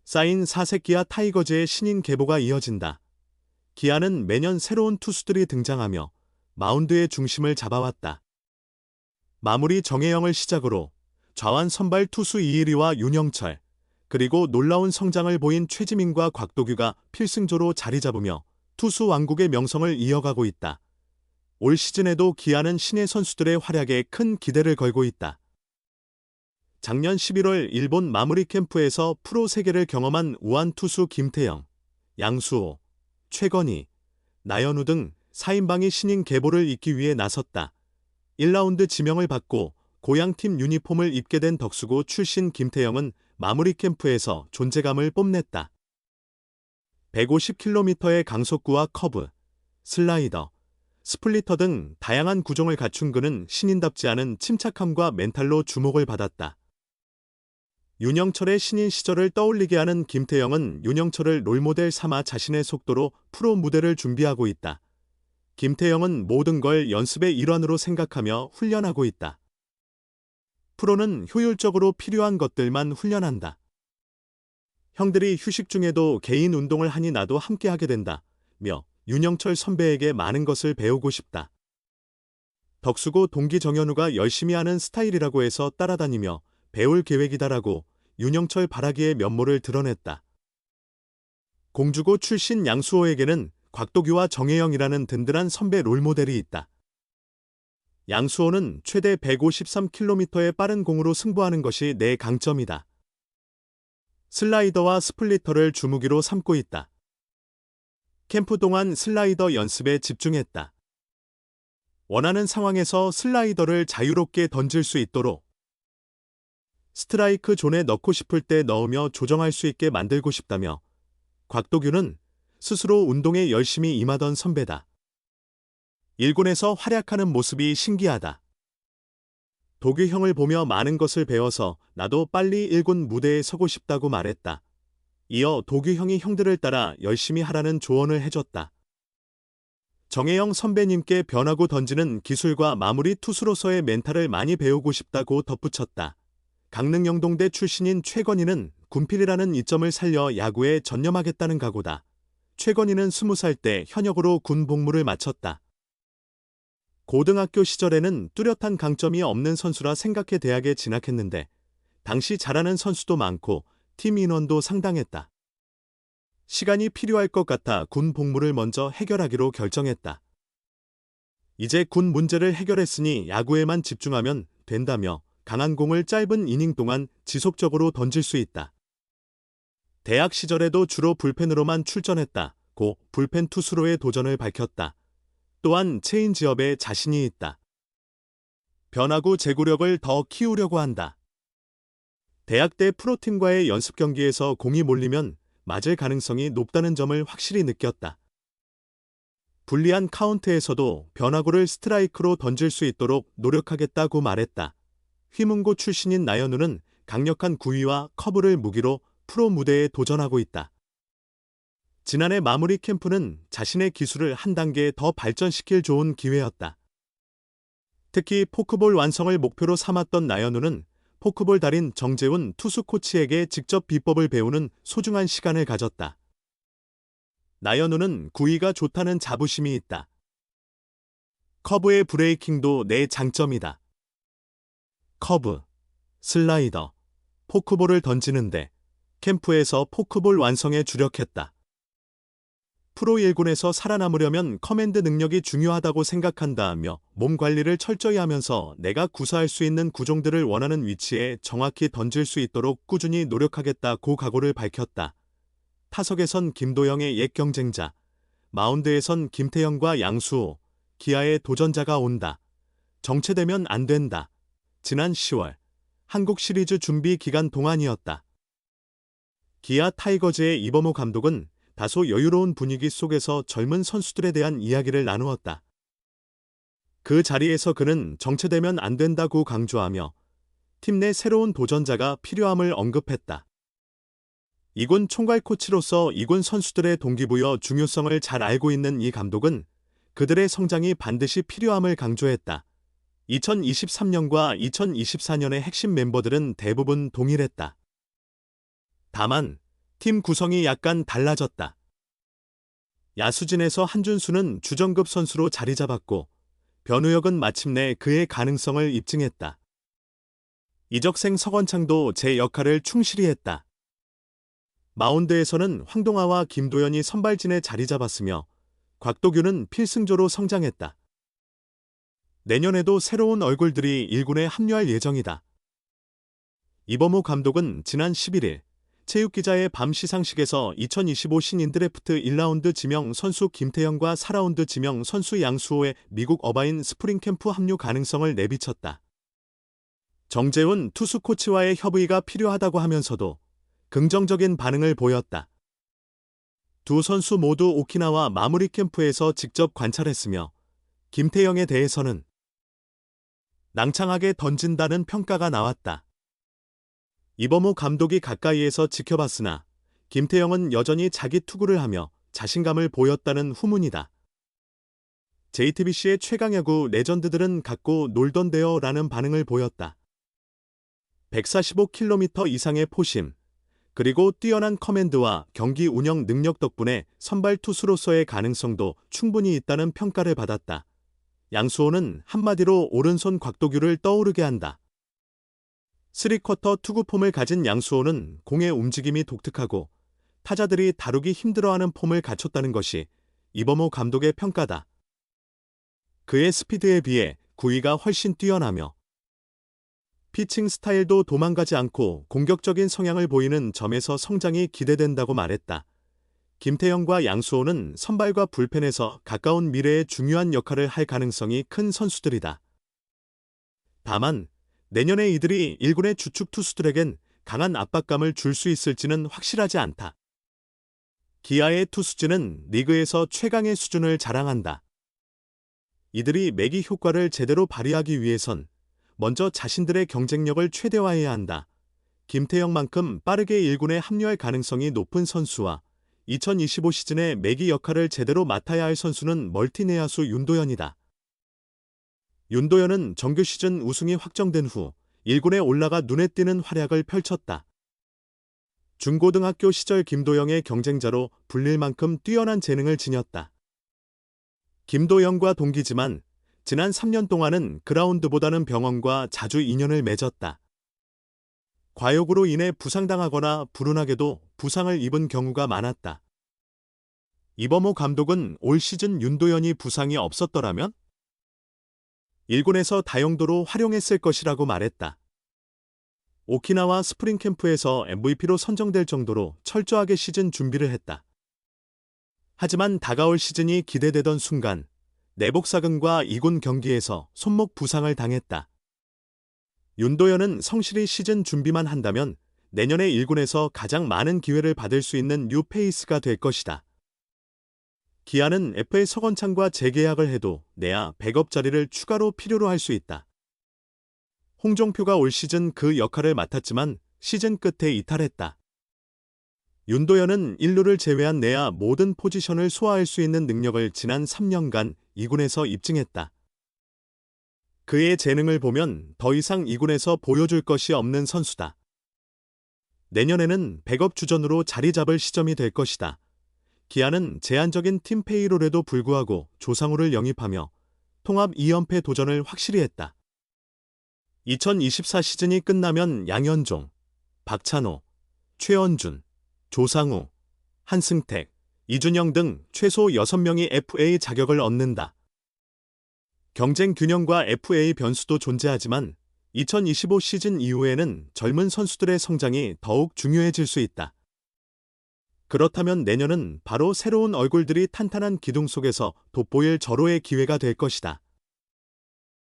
쌓인 4색 기아 타이거즈의 신인 계보가 이어진다. 기아는 매년 새로운 투수들이 등장하며 마운드의 중심을 잡아왔다. 마무리 정혜영을 시작으로 좌완 선발 투수 이일이와 윤영철, 그리고 놀라운 성장을 보인 최지민과 곽도규가 필승조로 자리 잡으며 투수 왕국의 명성을 이어가고 있다. 올 시즌에도 기아는 신예 선수들의 활약에 큰 기대를 걸고 있다. 작년 11월 일본 마무리 캠프에서 프로 세계를 경험한 우완 투수 김태형, 양수호, 최건희, 나연우 등 4인방이 신인 계보를 잇기 위해 나섰다. 1라운드 지명을 받고 고향팀 유니폼을 입게 된 덕수고 출신 김태형은 마무리 캠프에서 존재감을 뽐냈다. 150km의 강속구와 커브, 슬라이더, 스플리터 등 다양한 구종을 갖춘 그는 신인답지 않은 침착함과 멘탈로 주목을 받았다. 윤영철의 신인 시절을 떠올리게 하는 김태형은 윤영철을 롤모델 삼아 자신의 속도로 프로 무대를 준비하고 있다. 김태형은 모든 걸 연습의 일환으로 생각하며 훈련하고 있다. 프로는 효율적으로 필요한 것들만 훈련한다. 형들이 휴식 중에도 개인 운동을 하니 나도 함께 하게 된다. 며 윤영철 선배에게 많은 것을 배우고 싶다. 덕수고 동기 정현우가 열심히 하는 스타일이라고 해서 따라다니며 배울 계획이다라고 윤영철 바라기의 면모를 드러냈다. 공주고 출신 양수호에게는 곽도규와 정혜영이라는 든든한 선배 롤모델이 있다. 양수호는 최대 153km의 빠른 공으로 승부하는 것이 내 강점이다. 슬라이더와 스플리터를 주무기로 삼고 있다. 캠프 동안 슬라이더 연습에 집중했다. 원하는 상황에서 슬라이더를 자유롭게 던질 수 있도록 스트라이크 존에 넣고 싶을 때 넣으며 조정할 수 있게 만들고 싶다며 곽도규는 스스로 운동에 열심히 임하던 선배다. 1군에서 활약하는 모습이 신기하다. 도규 형을 보며 많은 것을 배워서 나도 빨리 1군 무대에 서고 싶다고 말했다. 이어 도규 형이 형들을 따라 열심히 하라는 조언을 해줬다. 정혜영 선배님께 변하고 던지는 기술과 마무리 투수로서의 멘탈을 많이 배우고 싶다고 덧붙였다. 강릉영동대 출신인 최건희는 군필이라는 이점을 살려 야구에 전념하겠다는 각오다. 최건희는 20살 때 현역으로 군 복무를 마쳤다. 고등학교 시절에는 뚜렷한 강점이 없는 선수라 생각해 대학에 진학했는데 당시 잘하는 선수도 많고 팀 인원도 상당했다. 시간이 필요할 것 같아 군 복무를 먼저 해결하기로 결정했다. 이제 군 문제를 해결했으니 야구에만 집중하면 된다며 강한 공을 짧은 이닝 동안 지속적으로 던질 수 있다. 대학 시절에도 주로 불펜으로만 출전했다고 불펜 투수로의 도전을 밝혔다. 또한 체인지업에 자신이 있다. 변화구 제구력을 더 키우려고 한다. 대학 때 프로팀과의 연습 경기에서 공이 몰리면 맞을 가능성이 높다는 점을 확실히 느꼈다. 불리한 카운트에서도 변화구를 스트라이크로 던질 수 있도록 노력하겠다고 말했다. 휘문고 출신인 나연우는 강력한 구위와 커브를 무기로 프로 무대에 도전하고 있다. 지난해 마무리 캠프는 자신의 기술을 한 단계 더 발전시킬 좋은 기회였다. 특히 포크볼 완성을 목표로 삼았던 나연우는 포크볼 달인 정재훈 투수 코치에게 직접 비법을 배우는 소중한 시간을 가졌다. 나연우는 구위가 좋다는 자부심이 있다. 커브의 브레이킹도 내 장점이다. 커브, 슬라이더, 포크볼을 던지는데 캠프에서 포크볼 완성에 주력했다. 프로 1군에서 살아남으려면 커맨드 능력이 중요하다고 생각한다며 몸 관리를 철저히 하면서 내가 구사할 수 있는 구종들을 원하는 위치에 정확히 던질 수 있도록 꾸준히 노력하겠다고 각오를 밝혔다. 타석에선 김도영의 옛 경쟁자, 마운드에선 김태형과 양수호, 기아의 도전자가 온다. 정체되면 안 된다. 지난 10월 한국 시리즈 준비 기간 동안이었다. 기아 타이거즈의 이범호 감독은 다소 여유로운 분위기 속에서 젊은 선수들에 대한 이야기를 나누었다. 그 자리에서 그는 정체되면 안 된다고 강조하며 팀 내 새로운 도전자가 필요함을 언급했다. 2군 총괄 코치로서 2군 선수들의 동기부여 중요성을 잘 알고 있는 이 감독은 그들의 성장이 반드시 필요함을 강조했다. 2023년과 2024년의 핵심 멤버들은 대부분 동일했다. 다만 팀 구성이 약간 달라졌다. 야수진에서 한준수는 주전급 선수로 자리 잡았고 변우혁은 마침내 그의 가능성을 입증했다. 이적생 서건창도 제 역할을 충실히 했다. 마운드에서는 황동아와 김도현이 선발진에 자리 잡았으며 곽도규는 필승조로 성장했다. 내년에도 새로운 얼굴들이 1군에 합류할 예정이다. 이범호 감독은 지난 11일 체육기자의 밤 시상식에서 2025 신인 드래프트 1라운드 지명 선수 김태형과 4라운드 지명 선수 양수호의 미국 어바인 스프링 캠프 합류 가능성을 내비쳤다. 정재훈 투수 코치와의 협의가 필요하다고 하면서도 긍정적인 반응을 보였다. 두 선수 모두 오키나와 마무리 캠프에서 직접 관찰했으며 김태형에 대해서는 낭창하게 던진다는 평가가 나왔다. 이범호 감독이 가까이에서 지켜봤으나 김태형은 여전히 자기 투구를 하며 자신감을 보였다는 후문이다. JTBC의 최강야구 레전드들은 갖고 놀던데요 라는 반응을 보였다. 145km 이상의 포심, 그리고 뛰어난 커맨드와 경기 운영 능력 덕분에 선발 투수로서의 가능성도 충분히 있다는 평가를 받았다. 양수호는 한마디로 오른손 곽도규를 떠오르게 한다. 3쿼터 투구 폼을 가진 양수호는 공의 움직임이 독특하고 타자들이 다루기 힘들어하는 폼을 갖췄다는 것이 이범호 감독의 평가다. 그의 스피드에 비해 구위가 훨씬 뛰어나며 피칭 스타일도 도망가지 않고 공격적인 성향을 보이는 점에서 성장이 기대된다고 말했다. 김태형과 양수호는 선발과 불펜에서 가까운 미래에 중요한 역할을 할 가능성이 큰 선수들이다. 다만 내년에 이들이 1군의 주축 투수들에겐 강한 압박감을 줄 수 있을지는 확실하지 않다. 기아의 투수진은 리그에서 최강의 수준을 자랑한다. 이들이 매기 효과를 제대로 발휘하기 위해선 먼저 자신들의 경쟁력을 최대화해야 한다. 김태형만큼 빠르게 1군에 합류할 가능성이 높은 선수와 2025 시즌에 매기 역할을 제대로 맡아야 할 선수는 멀티 내야수 윤도현이다. 윤도현은 정규 시즌 우승이 확정된 후 1군에 올라가 눈에 띄는 활약을 펼쳤다. 중고등학교 시절 김도영의 경쟁자로 불릴 만큼 뛰어난 재능을 지녔다. 김도영과 동기지만 지난 3년 동안은 그라운드보다는 병원과 자주 인연을 맺었다. 과욕으로 인해 부상당하거나 불운하게도 부상을 입은 경우가 많았다. 이범호 감독은 올 시즌 윤도현이 부상이 없었더라면 1군에서 다용도로 활용했을 것이라고 말했다. 오키나와 스프링 캠프에서 MVP로 선정될 정도로 철저하게 시즌 준비를 했다. 하지만 다가올 시즌이 기대되던 순간 내복사근과 2군 경기에서 손목 부상을 당했다. 윤도현은 성실히 시즌 준비만 한다면 내년에 1군에서 가장 많은 기회를 받을 수 있는 뉴페이스가 될 것이다. 기아는 FA 서건창과 재계약을 해도 내야 백업 자리를 추가로 필요로 할 수 있다. 홍종표가 올 시즌 그 역할을 맡았지만 시즌 끝에 이탈했다. 윤도현은 1루를 제외한 내야 모든 포지션을 소화할 수 있는 능력을 지난 3년간 2군에서 입증했다. 그의 재능을 보면 더 이상 2군에서 보여줄 것이 없는 선수다. 내년에는 백업 주전으로 자리 잡을 시점이 될 것이다. 기아는 제한적인 팀 페이롤에도 불구하고 조상우를 영입하며 통합 2연패 도전을 확실히 했다. 2024 시즌이 끝나면 양현종, 박찬호, 최원준, 조상우, 한승택, 이준영 등 최소 6명이 FA 자격을 얻는다. 경쟁 균형과 FA 변수도 존재하지만 2025 시즌 이후에는 젊은 선수들의 성장이 더욱 중요해질 수 있다. 그렇다면 내년은 바로 새로운 얼굴들이 탄탄한 기둥 속에서 돋보일 절호의 기회가 될 것이다.